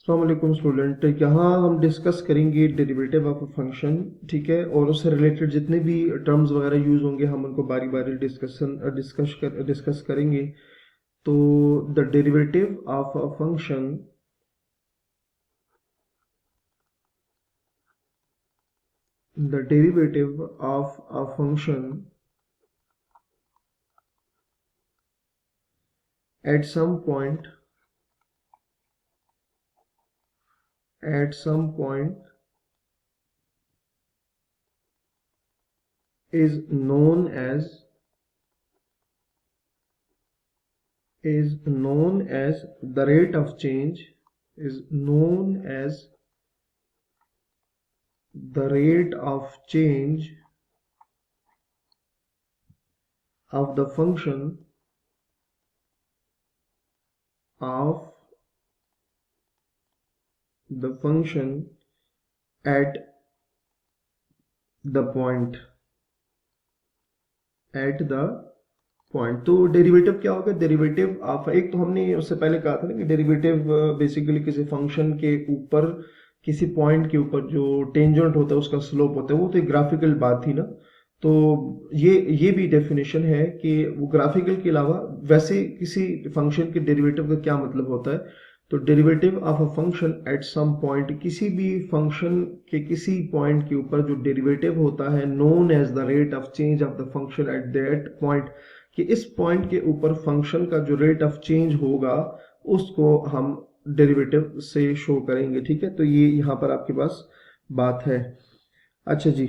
अस्सलाम वालेकुम स्टूडेंट, यहाँ हम डिस्कस करेंगे डेरिवेटिव ऑफ अ फंक्शन। ठीक है, और उससे रिलेटेड जितने भी टर्म्स वगैरह यूज होंगे हम उनको बारी बारी डिस्कस करेंगे। तो the derivative of a function, the derivative of a function at some point at some point is known as the rate of change, is known as the rate of change of the function of the function at the point point. तो derivative क्या होगा? Derivative of, एक तो हमने उससे पहले कहा था ना कि डेरिवेटिव बेसिकली किसी फंक्शन के ऊपर, किसी पॉइंट के ऊपर जो टेंजेंट होता है उसका स्लोप होता है। वो तो एक ग्राफिकल बात थी ना। तो ये भी डेफिनेशन है कि वो ग्राफिकल के अलावा वैसे किसी फंक्शन के डेरिवेटिव का क्या मतलब होता है। तो derivative of a function at some point, किसी भी फंक्शन के किसी पॉइंट के ऊपर जो डेरिवेटिव होता है, known as the rate of change of the function at that point, कि इस पॉइंट के ऊपर फंक्शन का जो रेट ऑफ चेंज होगा उसको हम डेरिवेटिव से शो करेंगे। ठीक है, तो ये यहाँ पर आपके पास बात है। अच्छा जी,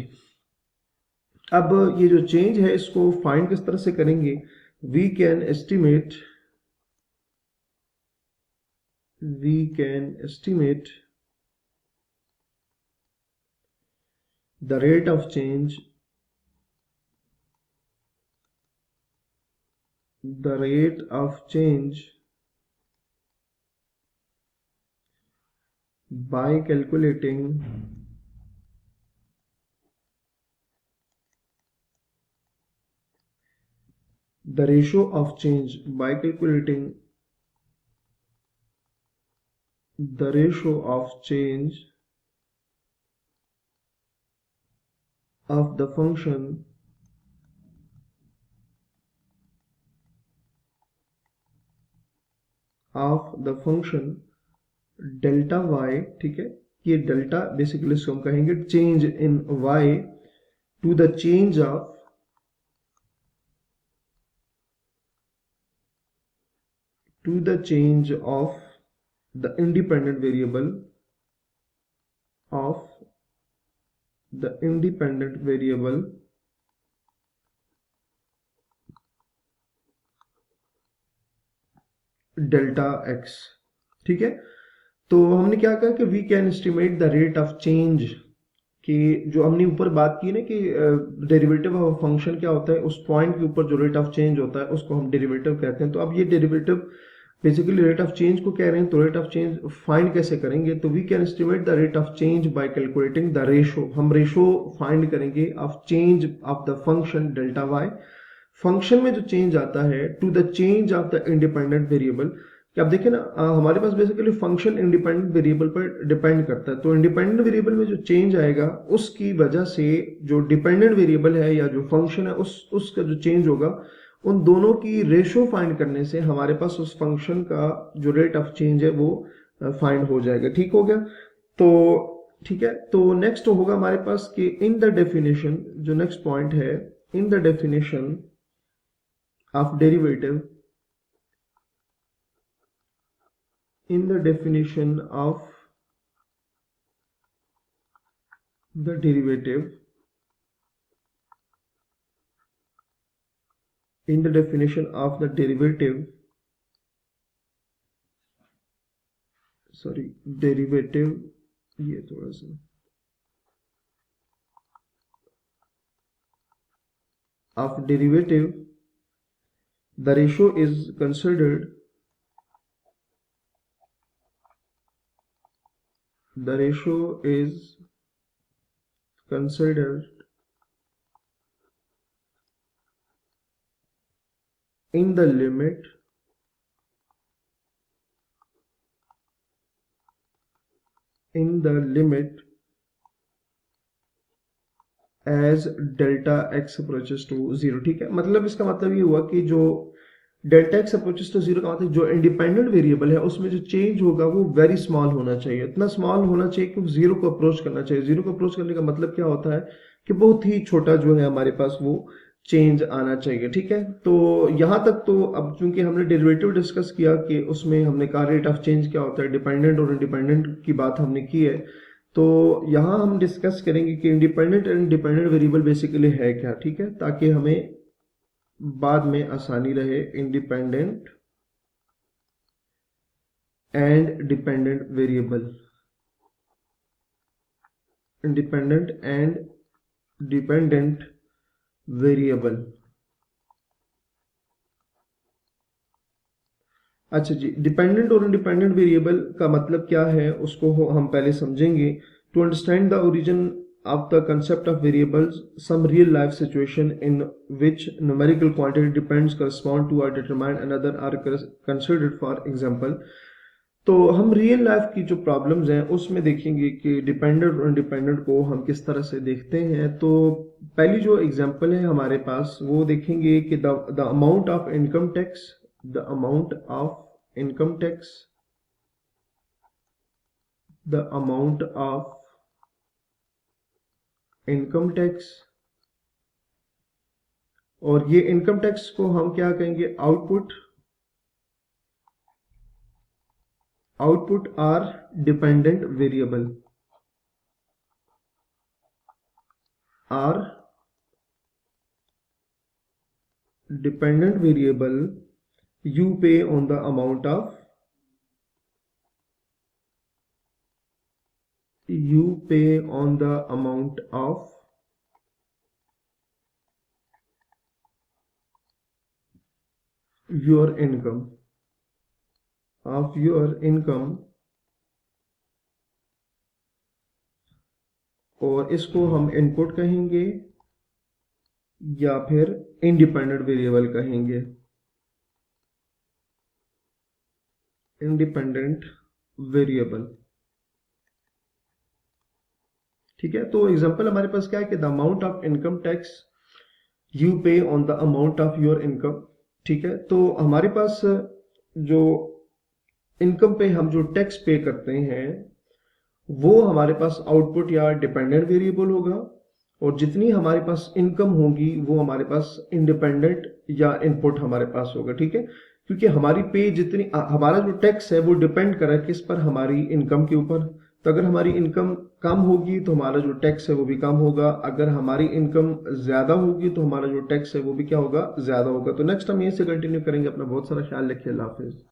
अब ये जो चेंज है इसको फाइंड किस तरह से करेंगे? We can estimate we can estimate the rate of change the rate of change by calculating the ratio of change, by calculating the ratio of change of the function delta y। ठीक है, ये delta basically इसको हम कहेंगे change in y to the change of the independent variable of the independent variable delta x। ठीक है, तो हमने क्या कहा कि we can estimate the rate of change, कि जो हमने ऊपर बात की ना कि डेरिवेटिव ऑफ फंक्शन क्या होता है, उस पॉइंट के ऊपर जो रेट ऑफ चेंज होता है उसको हम डेरिवेटिव कहते हैं। तो अब ये derivative basically rate of change को कह रहे हैं, तो रेट ऑफ चेंज फाइंड कैसे करेंगे? तो we can estimate the rate of change by calculating the ratio. हम रेशो फाइंड करेंगे of change of the function delta Y, function में जो चेंज आता है, to the change of the independent variable. कि आप देखिए ना, हमारे पास बेसिकली फंक्शन इंडिपेंडेंट वेरिएबल पर डिपेंड करता है। तो इंडिपेंडेंट वेरिएबल में जो चेंज आएगा उसकी वजह से जो डिपेंडेंट वेरिएबल है या जो फंक्शन है उसका जो चेंज होगा, उन दोनों की रेशो फाइंड करने से हमारे पास उस फंक्शन का जो रेट ऑफ चेंज है वो फाइंड हो जाएगा। ठीक हो गया? तो ठीक है, तो नेक्स्ट होगा हमारे पास कि इन द डेफिनेशन, जो नेक्स्ट पॉइंट है, in the definition of derivative, in the definition of the derivative, in the definition of the derivative, sorry, derivative, ये थोड़ा सा of derivative, the ratio is considered, the ratio is considered in the limit in the limit as delta X approaches to zero. ठीक है, मतलब इसका मतलब ये हुआ कि जो delta X approaches to zero का मतलब जो इंडिपेंडेंट वेरिएबल है उसमें जो चेंज होगा वो वेरी स्मॉल होना चाहिए, इतना स्मॉल होना चाहिए कि जीरो को अप्रोच करना चाहिए। जीरो को अप्रोच करने का मतलब क्या होता है कि बहुत ही छोटा जो है हमारे पास वो चेंज आना चाहिए। ठीक है, तो यहाँ तक तो अब चूंकि हमने डेरिवेटिव डिस्कस किया कि उसमें हमने कहा रेट ऑफ चेंज क्या होता है, डिपेंडेंट और इंडिपेंडेंट की बात हमने की है, तो यहाँ हम डिस्कस करेंगे कि independent and dependent variable basically है क्या। ठीक है, ताकि हमें बाद में आसानी रहे। Independent and dependent variable, independent and dependent variable. अच्छा जी, डिपेंडेंट और इंडिपेंडेंट वेरिएबल का मतलब क्या है उसको हम पहले समझेंगे। To understand the origin of the concept of variables, some real life situation in which numerical quantity depends correspond to or determine another are considered। for example, तो हम रियल लाइफ की जो प्रॉब्लम्स हैं उसमें देखेंगे कि डिपेंडेंट और independent को हम किस तरह से देखते हैं। तो पहली जो एग्जांपल है हमारे पास वो देखेंगे कि the amount of income tax, the amount of income tax, the amount of income tax, और ये इनकम टैक्स को हम क्या कहेंगे, output. Output or dependent variable, or dependent variable you pay on the amount of, you pay on the amount of your income, of your income। और इसको हम input कहेंगे या फिर इंडिपेंडेंट वेरिएबल कहेंगे, इंडिपेंडेंट वेरिएबल। ठीक है, तो एग्जांपल हमारे पास क्या है कि the amount of income tax you pay on the amount of your income. ठीक है, तो हमारे पास जो इनकम पे हम जो टैक्स पे करते हैं वो हमारे पास आउटपुट या डिपेंडेंट वेरिएबल होगा, और जितनी हमारे पास इनकम होगी वो हमारे पास इंडिपेंडेंट या इनपुट हमारे पास होगा। ठीक है, क्योंकि हमारी पे जितनी हमारा जो टैक्स है वो डिपेंड कर रहा है किस पर, हमारी इनकम के ऊपर। तो अगर हमारी इनकम कम होगी तो हमारा जो टैक्स है वो भी कम होगा, अगर हमारी इनकम ज्यादा होगी तो हमारा जो टैक्स है वो भी क्या होगा, ज्यादा होगा। तो नेक्स्ट हम यहीं से कंटिन्यू करेंगे। अपना बहुत सारा ख्याल रखिए। अल्लाह हाफिज।